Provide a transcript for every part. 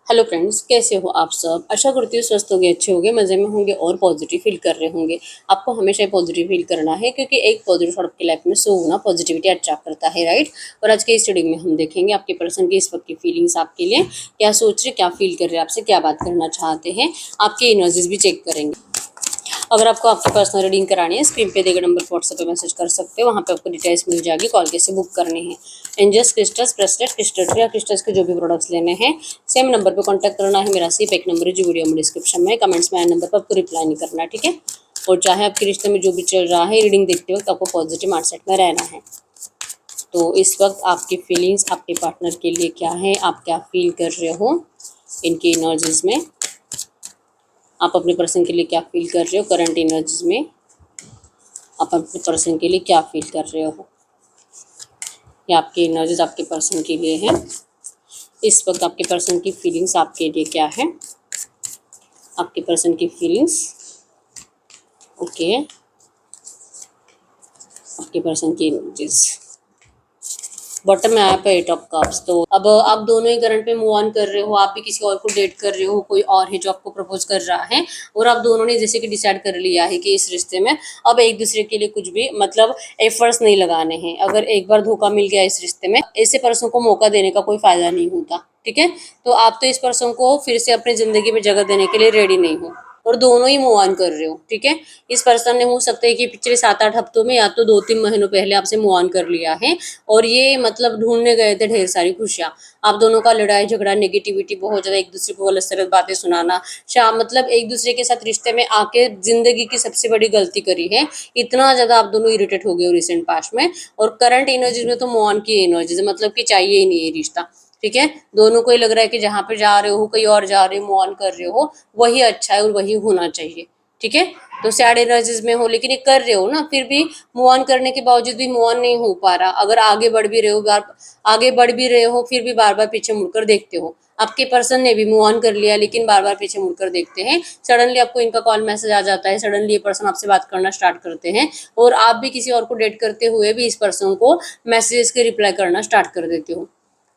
Hello friends, कैसे हो आप सब। आशा करती हूँ स्वस्थ होंगे, अच्छे होंगे, मज़े में होंगे और पॉजिटिव फील कर रहे होंगे। आपको हमेशा पॉजिटिव फील करना है क्योंकि एक पॉजिटिव थॉट आपकी लाइफ में शो होना पॉजिटिविटी अट्रैक्ट करता है, राइट। और आज के इस रीडिंग में हम देखेंगे आपके पर्सन की इस वक्त की फीलिंग्स आपके लिए क्या सोच रहे, क्या फील कर रहे हैं, आपसे क्या बात करना चाहते हैं। आपकी एनर्जीज भी चेक करेंगे। अगर आपको आपकी पर्सनल रीडिंग करानी है, स्क्रीन पे दिए गए नंबर पर व्हाट्सएप पे मैसेज कर सकते हो। वहाँ पे आपको डिटेल्स मिल जाएगी, कॉल कैसे बुक करनी है। एंजल्स, क्रिस्टल्स, ब्रेसलेट, क्रिस्टल या क्रिस्टल्स के जो भी प्रोडक्ट्स लेने हैं, सेम नंबर पे कांटेक्ट करना है। मेरा सिर्फ एक नंबर है जो वीडियो में डिस्क्रिप्शन में, कमेंट्स में आए नंबर पर आपको रिप्लाई नहीं करना है, ठीक है। और चाहे आपके रिश्ते में जो भी चल रहा है, रीडिंग देखते वक्त आपको पॉजिटिव माइंडसेट में रहना है। तो इस वक्त आपकी फीलिंग्स आपके पार्टनर के लिए क्या है, आप क्या फील कर रहे हो इनकी एनर्जीज में, आप अपने पर्सन के लिए क्या फील कर रहे हो करंट एनर्जीज में, आप अपने पर्सन के लिए क्या फील कर रहे हो। ये आपकी एनर्जीज आपके पर्सन के लिए है। इस वक्त आपके पर्सन की फीलिंग्स आपके लिए क्या है, आपके पर्सन की फीलिंग्स, ओके, आपके पर्सन की एनर्जीज। बॉटम में आया पे 8 ऑफ कप्स। तो अब आप दोनों ही करंट में मूव ऑन कर रहे हो, आप भी किसी और को डेट कर रहे हो, कोई और है जो आपको प्रपोज कर रहा है, और आप दोनों ने जैसे कि डिसाइड कर लिया है कि इस रिश्ते में अब एक दूसरे के लिए कुछ भी मतलब एफर्ट्स नहीं लगाने हैं। अगर एक बार धोखा मिल गया इस रिश्ते में, ऐसे पर्सन को मौका देने का कोई फायदा नहीं होता, ठीक है। तो आप तो इस पर्सन को फिर से अपनी जिंदगी में जगह देने के लिए रेडी नहीं हो, और दोनों ही मूव ऑन कर रहे हो, ठीक है। इस पर्सन ने हो सकता है कि पिछले 7-8 हफ्तों में या तो 2-3 महीनों पहले आपसे मूव ऑन कर लिया है, और ये मतलब ढूंढने गए थे ढेर सारी खुशियाँ। आप दोनों का लड़ाई झगड़ा, नेगेटिविटी, बहुत ज्यादा एक दूसरे को गलत सलत बातें सुनाना, मतलब एक दूसरे के साथ रिश्ते में आके जिंदगी की सबसे बड़ी गलती करी है। इतना ज्यादा आप दोनों इरिटेट हो गए हो रिसेंट पास्ट में। और करंट एनर्जीज में तो मूव ऑन की एनर्जीज मतलब कि चाहिए ही नहीं ये रिश्ता, ठीक है। दोनों को ही लग रहा है कि जहाँ पे जा रहे हो, कहीं और जा रहे हो, मूव ऑन कर रहे हो, वही अच्छा है और वही होना चाहिए, ठीक है। तो सैड एनर्जीज में हो, लेकिन ये कर रहे हो ना, फिर भी मूव ऑन करने के बावजूद भी मूव ऑन नहीं हो पा रहा। अगर आगे बढ़ भी रहे हो, आगे बढ़ भी रहे हो, फिर भी बार बार पीछे मुड़कर देखते हो। आपके पर्सन ने भी मूव ऑन कर लिया, लेकिन बार बार पीछे मुड़कर देखते हैं। सडनली आपको इनका कॉल मैसेज आ जाता है, सडनली ये पर्सन आपसे बात करना स्टार्ट करते हैं, और आप भी किसी और को डेट करते हुए भी इस पर्सन को मैसेजेस के रिप्लाई करना स्टार्ट कर देते हो।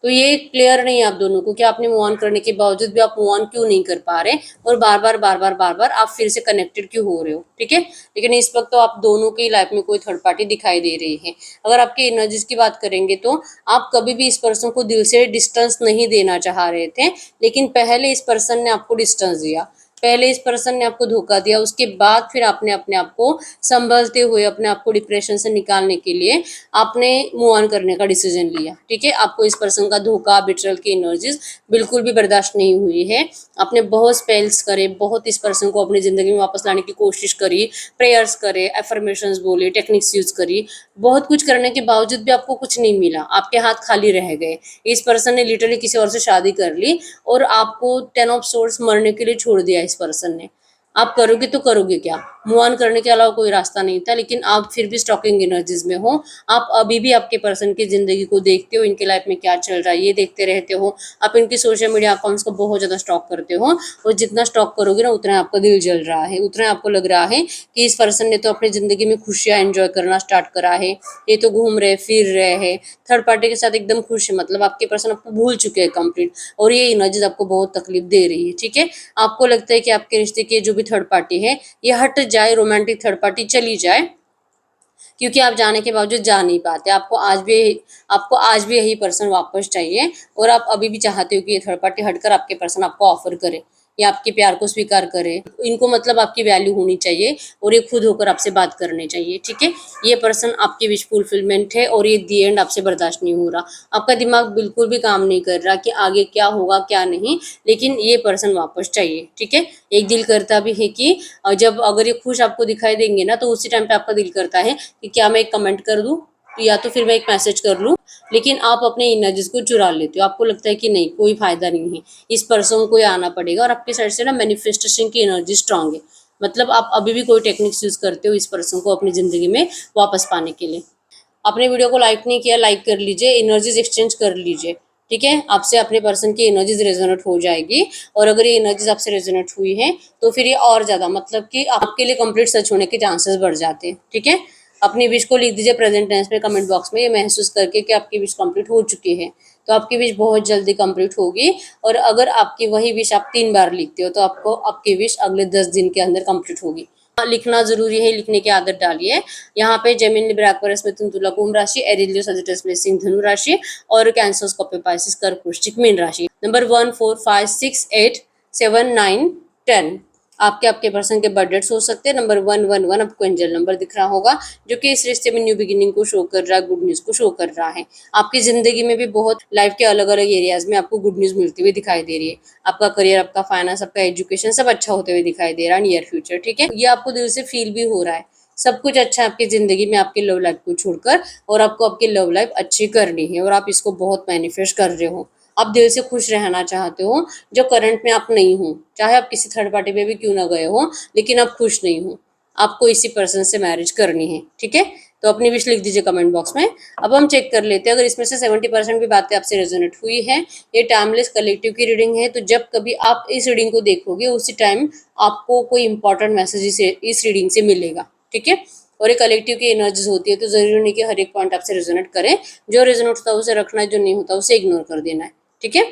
तो ये क्लियर नहीं है आप दोनों को कि आपने मूव ऑन करने के बावजूद भी आप मूव ऑन क्यों नहीं कर पा रहे, और बार बार आप फिर से कनेक्टेड क्यों हो रहे हो, ठीक है। लेकिन इस वक्त तो आप दोनों की लाइफ में कोई थर्ड पार्टी दिखाई दे रही है। अगर आपकी एनर्जीज की बात करेंगे तो आप कभी भी इस पर्सन को दिल से डिस्टेंस नहीं देना चाह रहे थे, लेकिन पहले इस पर्सन ने आपको डिस्टेंस दिया, पहले इस पर्सन ने आपको धोखा दिया, उसके बाद फिर आपने अपने आप को संभलते हुए अपने आप को डिप्रेशन से निकालने के लिए आपने मूव ऑन करने का डिसीजन लिया, ठीक है। आपको इस पर्सन का धोखा, बिट्रल की एनर्जीज बिल्कुल भी बर्दाश्त नहीं हुई है। आपने बहुत स्पेल्स करे, बहुत इस पर्सन को अपनी जिंदगी में वापस लाने की कोशिश करी, प्रेयर्स करे, एफर्मेशंस बोले, टेक्निक्स यूज करी, बहुत कुछ करने के बावजूद भी आपको कुछ नहीं मिला, आपके हाथ खाली रह गए। इस पर्सन ने लिटरली किसी और से शादी कर ली, और आपको 10 ऑफ सोर्स मरने के लिए छोड़ दिया इस पर्सन ने। आप करोगे तो करोगे क्या, मूव ऑन करने के अलावा कोई रास्ता नहीं था, लेकिन आप फिर भी स्टॉकिंग एनर्जीज में हो। आप अभी भी आपके पर्सन की जिंदगी को देखते हो, इनके लाइफ में क्या चल रहा है ये देखते रहते हो। आप इनकी सोशल मीडिया अकाउंट्स को बहुत ज्यादा स्टॉक करते हो, और जितना स्टॉक करोगे ना उतना आपका दिल जल रहा है, उतना आपको लग रहा है कि इस पर्सन ने तो अपनी जिंदगी में खुशियां एंजॉय करना स्टार्ट करा है, ये तो घूम रहे फिर रहे हैं, थर्ड पार्टी के साथ एकदम खुश है, मतलब आपके पर्सन आपको भूल चुके हैं कंप्लीट, और ये एनर्जीज आपको बहुत तकलीफ दे रही है, ठीक है। आपको लगता है कि आपके रिश्ते की जो भी थर्ड पार्टी है ये हट जाए, रोमांटिक थर्ड पार्टी चली जाए, क्योंकि आप जाने के बावजूद जा नहीं पाते। आपको आज भी यही पर्सन वापस चाहिए, और आप अभी भी चाहते हो कि ये थर्ड पार्टी हटकर आपके पर्सन आपको ऑफर करे या आपके प्यार को स्वीकार करे। इनको मतलब आपकी वैल्यू होनी चाहिए, और ये खुद होकर आपसे बात करने चाहिए, ठीक है। ये पर्सन आपकी विश फुलफिलमेंट है, और ये दी एंड आपसे बर्दाश्त नहीं हो रहा। आपका दिमाग बिल्कुल भी काम नहीं कर रहा कि आगे क्या होगा क्या नहीं, लेकिन ये पर्सन वापस चाहिए, ठीक है। एक दिल करता भी है कि जब अगर ये खुश आपको दिखाई देंगे ना, तो उसी टाइम पे आपका दिल करता है कि क्या मैं एक कमेंट कर दूं, या तो फिर मैं एक मैसेज कर लूं, लेकिन आप अपने एनर्जीज को चुरा लेते हो। आपको लगता है कि नहीं, कोई फायदा नहीं है, इस पर्सन को ही आना पड़ेगा, और आपके साइड से ना मैनिफेस्टेशन की एनर्जी स्ट्रांग है। मतलब आप अभी भी कोई टेक्निक्स यूज करते हो इस पर्सन को अपनी जिंदगी में वापस पाने के लिए। आपने वीडियो को लाइक नहीं किया, लाइक कर लीजिए, एनर्जीज एक्सचेंज कर लीजिए, ठीक है। आपसे अपने पर्सन की एनर्जीज रेजोनेट हो जाएगी, और अगर ये एनर्जीज आपसे रेजोनेट हुई है तो फिर ये और ज्यादा मतलब कि आपके लिए कंप्लीट सच होने के चांसेस बढ़ जाते हैं, ठीक है। अपनी विश को लिख दीजिए प्रेजेंट टेंस में कमेंट बॉक्स में, ये महसूस करके कि आपकी विश कंप्लीट हो चुकी है। तो आपकी विश बहुत जल्दी कंप्लीट होगी। और अगर आपकी वही विश आप 3 बार लिखते हो तो आपको आपकी विश अगले 10 दिन के अंदर कंप्लीट होगी। लिखना जरूरी है, लिखने की आदत डालिए। यहाँ पे जेमिनी लिब्रा एक्वेरियस में तुला कुंभ राशि, एरिलियो सजिटस ब्लेसिंग धनु राशि और कैंसर स्कॉर्पियो पाइसिस कर्क वृश्चिक मीन राशि। नंबर 1 4 5 6 8 7 9 10 आपके आपके पर्सन के बर्थ डेट्स हो सकते हैं। नंबर 111 आपको एंजल नंबर दिख रहा होगा जो कि इस रिश्ते में न्यू बिगिनिंग को शो कर रहा है, गुड न्यूज को शो कर रहा है। आपकी जिंदगी में भी बहुत लाइफ के अलग अलग एरियाज में आपको गुड न्यूज मिलती हुई दिखाई दे रही है। आपका करियर, आपका फाइनेंस, आपका एजुकेशन सब अच्छा होते हुए दिखाई दे रहा है नियर फ्यूचर। ठीक है, ये आपको दिल से फील भी हो रहा है। सब कुछ अच्छा है आपकी जिंदगी में, आपकी लव लाइफ को छोड़कर, और आपको आपकी लव लाइफ अच्छी करनी है और आप इसको बहुत मैनिफेस्ट कर रहे हो। आप दिल से खुश रहना चाहते हो जो करंट में आप नहीं हो, चाहे आप किसी थर्ड पार्टी पे भी क्यों ना गए हो, लेकिन आप खुश नहीं हो। आपको इसी पर्सन से मैरिज करनी है। ठीक है, तो अपनी विश लिख दीजिए कमेंट बॉक्स में। अब हम चेक कर लेते हैं अगर इसमें से 70% भी बातें आपसे रेजोनेट हुई है। ये टाइमलेस कलेक्टिव की रीडिंग है, तो जब कभी आप इस रीडिंग को देखोगे उसी टाइम आपको कोई इंपॉर्टेंट मैसेज इस रीडिंग से मिलेगा। ठीक है, और ये कलेक्टिव की एनर्जीज होती है, तो जरूरी नहीं कि हर एक पॉइंट आपसे रेजोनेट करें। जो रेजोनेट होता है उसे रखना है, जो नहीं होता उसे इग्नोर कर देना है। ठीक है,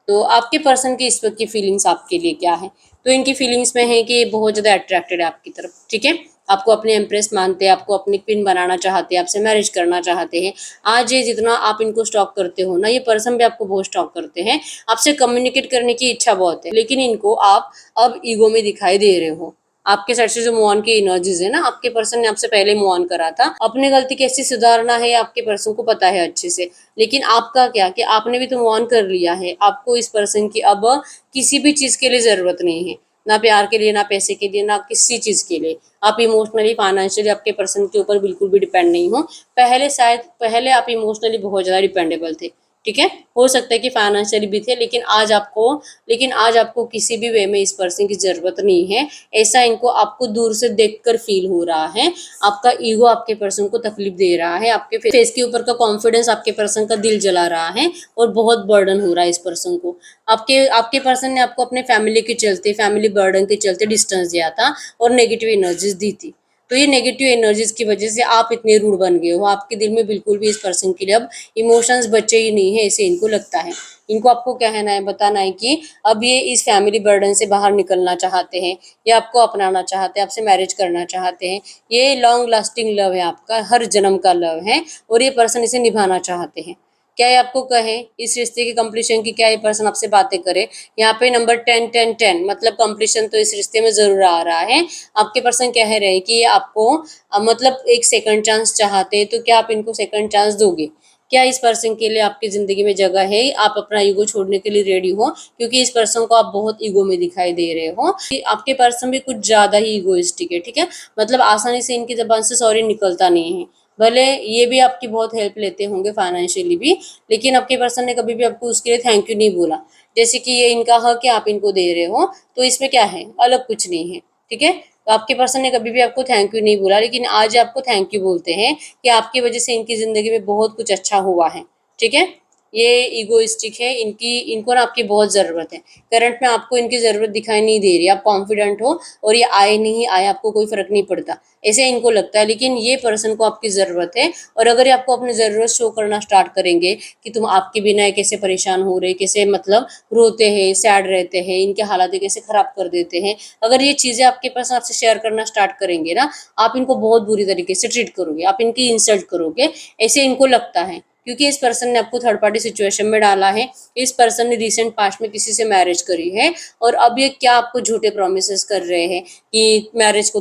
तो आपके पर्सन की इस वक्त की फीलिंग्स आपके लिए क्या है? तो इनकी फीलिंग्स में है कि ये बहुत ज़्यादा अट्रैक्टेड है आपकी तरफ। ठीक है, आपको अपने एम्प्रेस मानते हैं, आपको अपनी क्वीन बनाना चाहते हैं, आपसे मैरिज करना चाहते हैं। आज ये जितना आप इनको स्टॉक करते हो ना, ये पर्सन भी आपको बहुत स्टॉक करते हैं। आपसे कम्युनिकेट करने की इच्छा बहुत है, लेकिन इनको आप अब ईगो में दिखाई दे रहे हो। आपके साइड से जो मूव ऑन की एनर्जीज है ना, आपके पर्सन ने आपसे पहले मूव ऑन करा था। अपनी गलती कैसे सुधारना है आपके पर्सन को पता है अच्छे से, लेकिन आपका क्या कि आपने भी तो मूव ऑन कर लिया है। आपको इस पर्सन की अब किसी भी चीज के लिए जरूरत नहीं है, ना प्यार के लिए, ना पैसे के लिए, ना किसी चीज के लिए। आप इमोशनली, फाइनेंशियली आपके पर्सन के ऊपर बिल्कुल भी डिपेंड नहीं हो। पहले आप इमोशनली बहुत ज्यादा डिपेंडेबल थे। ठीक है, हो सकता है कि फाइनेंशियली भी थे, लेकिन आज आपको किसी भी वे में इस पर्सन की जरूरत नहीं है। ऐसा इनको आपको दूर से देखकर फील हो रहा है। आपका ईगो आपके पर्सन को तकलीफ दे रहा है, आपके फेस के ऊपर का कॉन्फिडेंस आपके पर्सन का दिल जला रहा है और बहुत बर्डन हो रहा है इस पर्सन को। आपके आपके पर्सन ने आपको अपने फैमिली के चलते, फैमिली बर्डन के चलते डिस्टेंस दिया था और नेगेटिव एनर्जीज दी थी। तो ये नेगेटिव एनर्जीज की वजह से आप इतने रूड बन गए हो। आपके दिल में बिल्कुल भी इस पर्सन के लिए अब इमोशंस बचे ही नहीं है, ऐसे इनको लगता है। इनको आपको कहना है, बताना है कि अब ये इस फैमिली बर्डन से बाहर निकलना चाहते हैं, या आपको अपनाना चाहते हैं, आपसे मैरिज करना चाहते हैं। ये लॉन्ग लास्टिंग लव है आपका, हर जन्म का लव है और ये पर्सन इसे निभाना चाहते हैं। क्या ये आपको कहे इस रिश्ते की कंप्लीशन की, क्या ये पर्सन आपसे बातें करे? यहाँ पे नंबर 10 10 10 मतलब कंप्लीशन तो इस रिश्ते में जरूर आ रहा है। आपके पर्सन कह रहे हैं कि ये आपको मतलब एक सेकंड चांस चाहते हैं, तो क्या आप इनको सेकंड चांस दोगे? क्या इस पर्सन के लिए आपकी जिंदगी में जगह है? आप अपना ईगो छोड़ने के लिए रेडी हो? क्योंकि इस पर्सन को आप बहुत ईगो में दिखाई दे रहे हो। आपके पर्सन भी कुछ ज्यादा ही ईगोइस्टिक है। ठीक है, मतलब आसानी से इनकी जबान से सॉरी निकलता नहीं है। भले ये भी आपकी बहुत हेल्प लेते होंगे फाइनेंशियली भी, लेकिन आपके पर्सन ने कभी भी आपको उसके लिए थैंक यू नहीं बोला। जैसे कि ये इनका हक है, आप इनको दे रहे हो, तो इसमें क्या है, अलग कुछ नहीं है। ठीक है, तो आपके पर्सन ने कभी भी आपको थैंक यू नहीं बोला, लेकिन आज आपको थैंक यू बोलते हैं कि आपकी वजह से इनकी जिंदगी में बहुत कुछ अच्छा हुआ है। ठीक है, ये ईगोइस्टिक है, इनको ना आपकी बहुत ज़रूरत है। करंट में आपको इनकी ज़रूरत दिखाई नहीं दे रही, आप कॉन्फिडेंट हो और ये आए नहीं आए आपको कोई फ़र्क नहीं पड़ता, ऐसे इनको लगता है। लेकिन ये पर्सन को आपकी ज़रूरत है, और अगर ये आपको अपनी ज़रूरत शो करना स्टार्ट करेंगे कि तुम आपके बिना कैसे परेशान हो रहे, कैसे मतलब रोते हैं, सैड रहते हैं, इनके हालात कैसे ख़राब कर देते हैं, अगर ये चीज़ें आपके पर्सन आपसे शेयर करना स्टार्ट करेंगे ना, आप इनको बहुत बुरी तरीके से ट्रीट करोगे, आप इनकी इंसल्ट करोगे, ऐसे इनको लगता है। क्योंकि इस पर्सन ने आपको थर्ड पार्टी सिचुएशन में डाला है। इस पर्सन ने रिसेंट पास्ट में किसी से मैरिज करी है, और अब ये क्या आपको झूठे प्रोमिस कर रहे हैं कि मैरिज को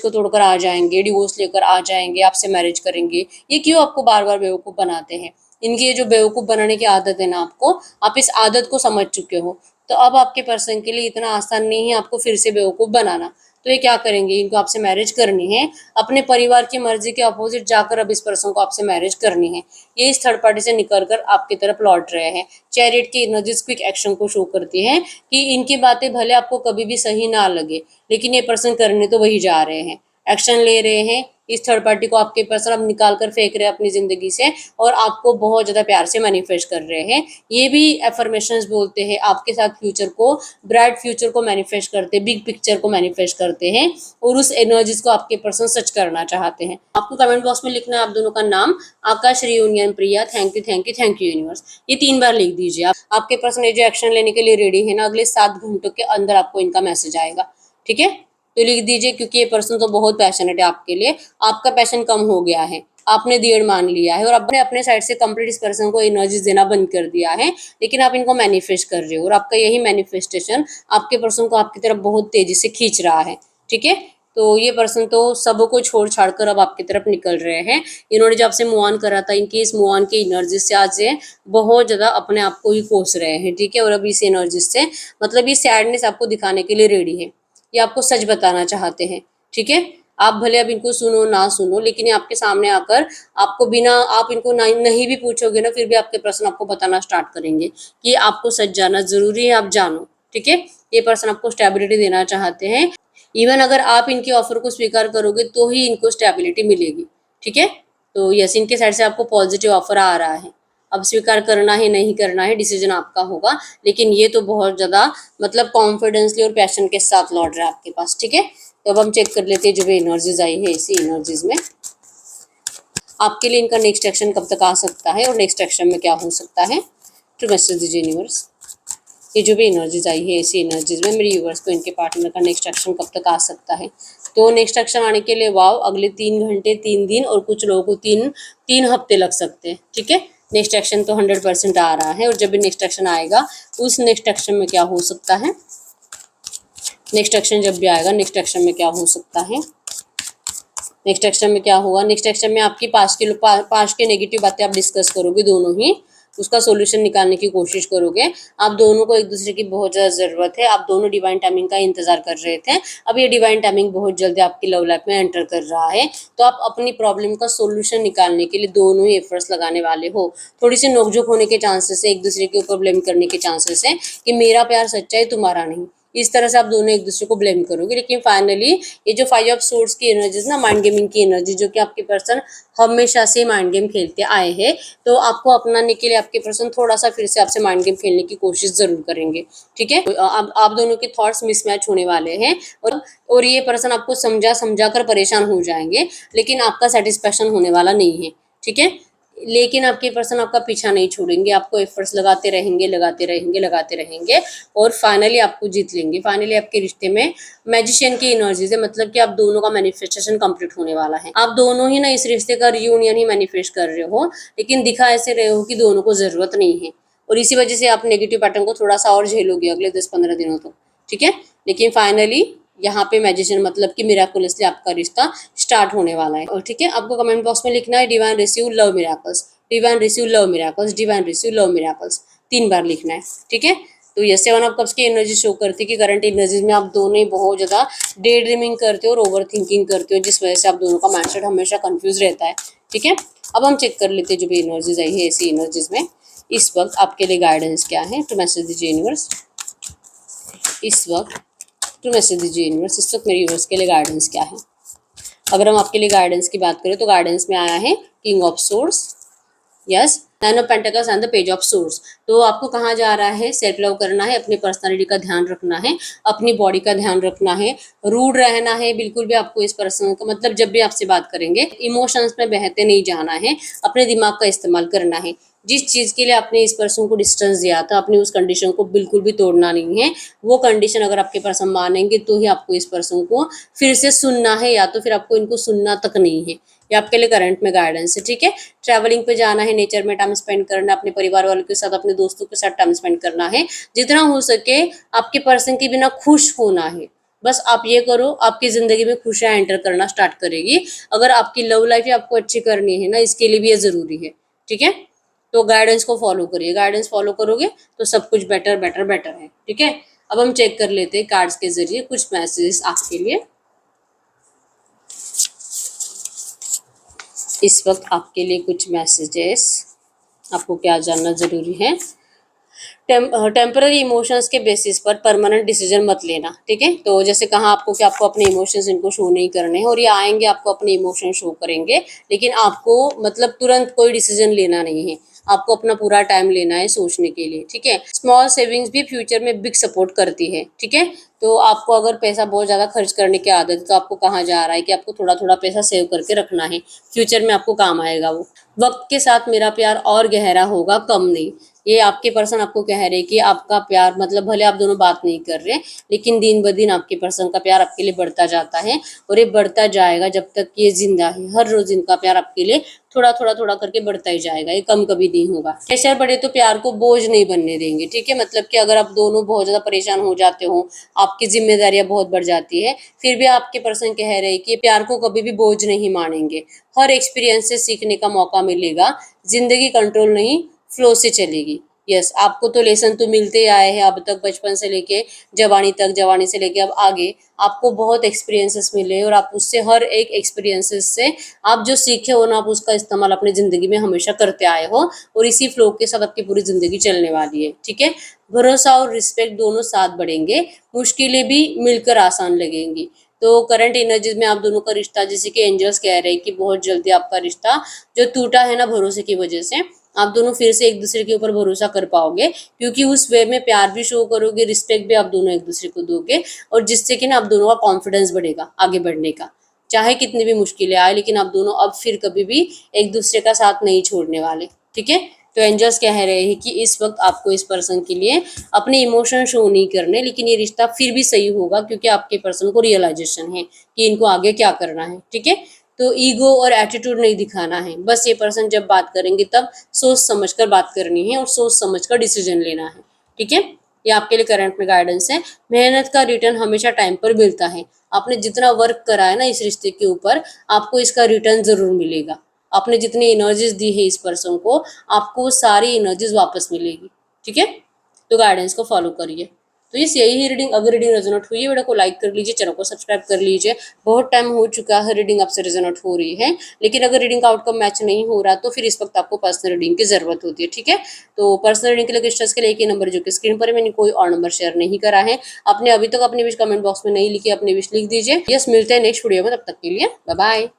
तोड़कर आ जाएंगे, डिवोर्स लेकर आ जाएंगे, आपसे मैरिज करेंगे। ये क्यों आपको बार बार बेवकूफ़ बनाते हैं? इनकी ये जो बेवकूफ़ बनाने की आदत है ना आपको, आप इस आदत को समझ चुके हो। तो अब आपके पर्सन के लिए इतना आसान नहीं है आपको फिर से बेवकूफ़ बनाना। तो ये क्या करेंगे, इनको आपसे मैरिज करनी है, अपने परिवार की मर्जी के अपोजिट जाकर अब इस पर्सन को आपसे मैरिज करनी है। ये इस थर्ड पार्टी से निकलकर आपकी तरफ लौट रहे हैं। चैरियट की एनर्जीज क्विक एक्शन को शो करती है कि इनकी बातें भले आपको कभी भी सही ना लगे, लेकिन ये पर्सन करने तो वही जा रहे हैं, एक्शन ले रहे हैं, इस थर्ड पार्टी को आपके पर्सन अब निकाल कर फेंक रहे हैं अपनी जिंदगी से और आपको बहुत ज्यादा प्यार से मैनिफेस्ट कर रहे हैं। ये भी एफर्मेशंस बोलते हैं आपके साथ फ्यूचर को, ब्राइट फ्यूचर को मैनिफेस्ट करते हैं, बिग पिक्चर को मैनिफेस्ट करते हैं और उस एनर्जीज को आपके पर्सन सच करना चाहते हैं। आपको कमेंट बॉक्स में लिखना है आप दोनों का नाम, Akash, reunion, Priya, thank you thank you thank you universe, ये 3 बार लिख दीजिए। आपके पर्सन ये जो एक्शन लेने के लिए रेडी है ना, अगले 7 घंटों के अंदर आपको इनका मैसेज आएगा। ठीक है, तो लिख दीजिए, क्योंकि ये पर्सन तो बहुत पैशनेट है आपके लिए। आपका पैशन कम हो गया है, आपने देर मान लिया है और आपने अपने साइड से कंप्लीट इस पर्सन को एनर्जी देना बंद कर दिया है, लेकिन आप इनको मैनिफेस्ट कर रहे हो और आपका यही मैनिफेस्टेशन आपके पर्सन को आपकी तरफ बहुत तेजी से खींच रहा है। ठीक है, तो ये पर्सन तो सबको छोड़ छाड़ कर अब आपकी तरफ निकल रहे हैं। इन्होंने जब से मूव ऑन करा था, इनकी इस मूव ऑन की एनर्जी से आज ये बहुत ज्यादा अपने आप को ही कोस रहे हैं। ठीक है, और अब इस एनर्जी से मतलब ये सैडनेस आपको दिखाने के लिए रेडी है, ये आपको सच बताना चाहते हैं। ठीक है, आप भले अब इनको सुनो ना सुनो, लेकिन ये आपके सामने आकर आपको बिना आप इनको नहीं भी पूछोगे ना, फिर भी आपके पर्सन आपको बताना स्टार्ट करेंगे कि आपको सच जानना जरूरी है, आप जानो। ठीक है, ये पर्सन आपको स्टेबिलिटी देना चाहते हैं। इवन अगर आप इनके ऑफर को स्वीकार करोगे तो ही इनको स्टेबिलिटी मिलेगी। ठीक है, तो यस, इनके साइड से आपको पॉजिटिव ऑफर आ रहा है। अब स्वीकार करना है नहीं करना है डिसीजन आपका होगा, लेकिन ये तो बहुत ज्यादा मतलब कॉन्फिडेंसली और पैशन के साथ लौट रहा है आपके पास। ठीक है, तो अब हम चेक कर लेते हैं जो भी एनर्जीज आई है इसी एनर्जीज में आपके लिए इनका नेक्स्ट एक्शन कब तक आ सकता है और नेक्स्ट एक्शन में क्या हो सकता है। तो मैसेज दीजिए यूनिवर्स, ये जो भी एनर्जीज आई है इसी एनर्जीज में मेरे यूवर्स को इनके पार्टनर का नेक्स्ट एक्शन कब तक आ सकता है। तो नेक्स्ट एक्शन आने के लिए वाव अगले 3 घंटे 3 दिन और कुछ लोगों को 3 हफ्ते लग सकते हैं। ठीक है, नेक्स्ट एक्शन तो 100% आ रहा है और जब भी नेक्स्ट एक्शन आएगा उस नेक्स्ट एक्शन में क्या हो सकता है, नेक्स्ट एक्शन जब भी आएगा नेक्स्ट एक्शन में क्या हो सकता है, नेक्स्ट एक्शन में क्या होगा। नेक्स्ट एक्शन में आपकी पास्ट के नेगेटिव बातें आप डिस्कस करोगे दोनों ही, उसका सॉल्यूशन निकालने की कोशिश करोगे। आप दोनों को एक दूसरे की बहुत ज़्यादा ज़रूरत है, आप दोनों डिवाइन टाइमिंग का इंतजार कर रहे थे। अब ये डिवाइन टाइमिंग बहुत जल्दी आपकी लव लाइफ में एंटर कर रहा है, तो आप अपनी प्रॉब्लम का सॉल्यूशन निकालने के लिए दोनों ही एफर्ट्स लगाने वाले हो। थोड़ी सी नोकझोंक होने के चांसेस है, एक दूसरे के ऊपर ब्लेम करने के चांसेस है कि मेरा प्यार सच्चा है तुम्हारा नहीं, इस तरह से आप दोनों एक दूसरे को ब्लेम करोगे। लेकिन फाइनली ये जो 5 ऑफ सोर्ड्स की एनर्जीज ना, माइंड गेमिंग की एनर्जी, जो कि आपके पर्सन हमेशा से माइंड गेम खेलते आए हैं, तो आपको अपनाने के लिए आपके पर्सन थोड़ा सा फिर से आपसे माइंड गेम खेलने की कोशिश जरूर करेंगे। ठीक है, आप दोनों के थॉट्स मिसमैच होने वाले हैं और ये पर्सन आपको समझा कर परेशान हो जाएंगे, लेकिन आपका सेटिस्फेक्शन होने वाला नहीं है। ठीक है, लेकिन आपके पर्सन आपका पीछा नहीं छोड़ेंगे, आपको एफर्ट्स लगाते रहेंगे लगाते रहेंगे लगाते रहेंगे और फाइनली आपको जीत लेंगे। फाइनली आपके रिश्ते में मैजिशियन की एनर्जी है, मतलब कि आप दोनों का मैनिफेस्टेशन कंप्लीट होने वाला है। आप दोनों ही ना इस रिश्ते का रियूनियन ही मैनिफेस्ट कर रहे हो, लेकिन दिखा ऐसे रहे हो कि दोनों को जरूरत नहीं है और इसी वजह से आप नेगेटिव पैटर्न को थोड़ा सा और झेलोगे अगले 10-15 दिनों तक। ठीक है, लेकिन फाइनली यहाँ पे मैजिशियन मतलब कि मिराकुलसली आपका रिश्ता स्टार्ट होने वाला है। और ठीक है, आपको कमेंट बॉक्स में लिखना है divine receive love miracles, divine receive love miracles, divine receive love miracles, 3 बार लिखना है। ठीक है, तो ये 7 ऑफ कप्स की एनर्जी शो करती है कि करंट एनर्जीज में आप दोनों ही बहुत ज्यादा डे ड्रीमिंग करते हो और ओवर थिंकिंग करते हो, जिस वजह से आप दोनों का माइंडसेट हमेशा कंफ्यूज रहता है। ठीक है, अब हम चेक कर लेते हैं जो भी एनर्जीज आई है ऐसी एनर्जीज में इस वक्त आपके लिए गाइडेंस क्या है। तो मैसेज दीजिए यूनिवर्स इस वक्त, तो मैसेज दीजिए यूनिवर्स इस वक्त मेरे यूनिवर्स के लिए गाइडेंस क्या है। अगर हम आपके लिए गाइडेंस की बात करें तो गाइडेंस में आया है king of swords, yes, 9 of pentacles and the page of swords. तो आपको कहाँ जा रहा है, सेल्फ लव करना है, अपनी पर्सनालिटी का ध्यान रखना है, अपनी बॉडी का ध्यान रखना है, रूड रहना है बिल्कुल भी आपको इस पर्सन का, मतलब जब भी आपसे बात करेंगे इमोशंस में बहते नहीं जाना है, अपने दिमाग का इस्तेमाल करना है। जिस चीज़ के लिए आपने इस पर्सन को डिस्टेंस दिया था, अपनी उस कंडीशन को बिल्कुल भी तोड़ना नहीं है। वो कंडीशन अगर आपके पर्सन मानेंगे तो ही आपको इस पर्सन को फिर से सुनना है, या तो फिर आपको इनको सुनना तक नहीं है। ये आपके लिए करंट में गाइडेंस है। ठीक है, ट्रैवलिंग पे जाना है, नेचर में टाइम स्पेंड करना, अपने परिवार वालों के साथ, अपने दोस्तों के साथ टाइम स्पेंड करना है, जितना हो सके आपके पर्सन के बिना खुश होना है। बस आप ये करो, आपकी जिंदगी में खुशियां एंटर करना स्टार्ट करेगी। अगर आपकी लव लाइफ आपको अच्छी करनी है ना, इसके लिए भी ये जरूरी है। ठीक है, तो गाइडेंस को फॉलो करिए, गाइडेंस फॉलो करोगे तो सब कुछ बेटर बेटर बेटर है। ठीक है, अब हम चेक कर लेते हैं कार्ड्स के जरिए कुछ मैसेजेस आपके लिए इस वक्त। आपके लिए कुछ मैसेजेस, आपको क्या जानना जरूरी है। टेम्पररी इमोशंस के बेसिस पर परमानेंट डिसीजन मत लेना, ठीक है। तो जैसे कहा आपको कि आपको अपने इमोशंस इनको शो नहीं करने हैं और ये आएंगे आपको अपने इमोशन शो करेंगे, लेकिन आपको मतलब तुरंत कोई डिसीजन लेना नहीं है, आपको अपना पूरा टाइम लेना है सोचने के लिए, ठीक है। स्मॉल सेविंग्स भी फ्यूचर में बिग सपोर्ट करती है, ठीक है। तो आपको अगर पैसा बहुत ज़्यादा खर्च करने की आदत है तो आपको कहा जा रहा है कि आपको थोड़ा थोड़ा पैसा सेव करके रखना है, फ्यूचर में आपको काम आएगा वो। वक्त के साथ मेरा प्यार और गहरा होगा, कम नहीं। ये आपके पर्सन आपको कह रहे कि आपका प्यार मतलब भले आप दोनों बात नहीं कर रहे, लेकिन दिन ब दिन आपके पर्सन का प्यार आपके लिए बढ़ता जाता है और ये बढ़ता जाएगा जब तक ये जिंदा है। हर रोज इनका प्यार आपके लिए थोड़ा थोड़ा थोड़ा करके बढ़ता ही जाएगा, ये कम कभी नहीं होगा। प्रेशर बढ़े तो प्यार को बोझ नहीं बनने देंगे, ठीक है। मतलब कि अगर आप दोनों बहुत ज्यादा परेशान हो जाते हो, आपकी जिम्मेदारियां बहुत बढ़ जाती है, फिर भी आपके पर्सन कह रहे हैं कि प्यार को कभी भी बोझ नहीं मानेंगे। हर एक्सपीरियंस से सीखने का मौका मिलेगा, जिंदगी कंट्रोल नहीं फ्लो से चलेगी। यस, आपको तो लेसन तो मिलते ही आए हैं अब तक, बचपन से लेके जवानी तक, जवानी से लेके अब आगे आपको बहुत एक्सपीरियंसेस मिले और आप उससे हर एक एक्सपीरियंसेस से आप जो सीखे हो ना, आप उसका इस्तेमाल अपनी जिंदगी में हमेशा करते आए हो और इसी फ्लो के साथ आपकी पूरी जिंदगी चलने वाली है, ठीक है। भरोसा और रिस्पेक्ट दोनों साथ बढ़ेंगे, मुश्किलें भी मिलकर आसान लगेंगी। तो करंट एनर्जीज में आप दोनों का रिश्ता, जैसे कि एंजल्स कह रहे हैं कि बहुत जल्दी आपका रिश्ता जो टूटा है ना भरोसे की वजह से, आप दोनों फिर से एक दूसरे के ऊपर भरोसा कर पाओगे, क्योंकि उस वे में प्यार भी शो करोगे, रिस्पेक्ट भी आप दोनों एक दूसरे को दोगे, और जिससे कि ना आप दोनों का कॉन्फिडेंस बढ़ेगा आगे बढ़ने का। चाहे कितनी भी मुश्किलें आए, लेकिन आप दोनों अब फिर कभी भी एक दूसरे का साथ नहीं छोड़ने वाले, ठीक है। तो एंजल्स कह रहे हैं कि इस वक्त आपको इस पर्सन के लिए अपने इमोशन शो नहीं करने, लेकिन ये रिश्ता फिर भी सही होगा, क्योंकि आपके पर्सन को रियलाइजेशन है कि इनको आगे क्या करना है, ठीक है। तो ईगो और एटीट्यूड नहीं दिखाना है, बस ये पर्सन जब बात करेंगे तब सोच समझकर बात करनी है और सोच समझकर डिसीजन लेना है, ठीक है। ये आपके लिए करंट में गाइडेंस है। मेहनत का रिटर्न हमेशा टाइम पर मिलता है। आपने जितना वर्क करा है ना इस रिश्ते के ऊपर, आपको इसका रिटर्न जरूर मिलेगा। आपने जितनी एनर्जीज दी है इस पर्सन को, आपको वो सारी एनर्जीज वापस मिलेगी, ठीक है। तो गाइडेंस को फॉलो करिए। तो इस यही ही रीडिंग, अगर रीडिंग रेजोनेट हुई है वीडियो को लाइक कर लीजिए, चैनल को सब्सक्राइब कर लीजिए। बहुत टाइम हो चुका है रीडिंग आपसे रेजोनेट हो रही है, लेकिन अगर रीडिंग का आउटकम मैच नहीं हो रहा तो फिर इस वक्त आपको पर्सनल रीडिंग की जरूरत होती है, ठीक है। तो पर्सनल रीडिंग के लिए क्वेश्चंस के लिए एक ही नंबर जो कि स्क्रीन पर है, मैंने कोई और नंबर शेयर नहीं करा है। आपने अभी तक अपनी विश कमेंट बॉक्स में नहीं लिखी, अपनी विश लिख दीजिए। यस, मिलते हैं नेक्स्ट वीडियो में, तब तक के लिए बाय बाय।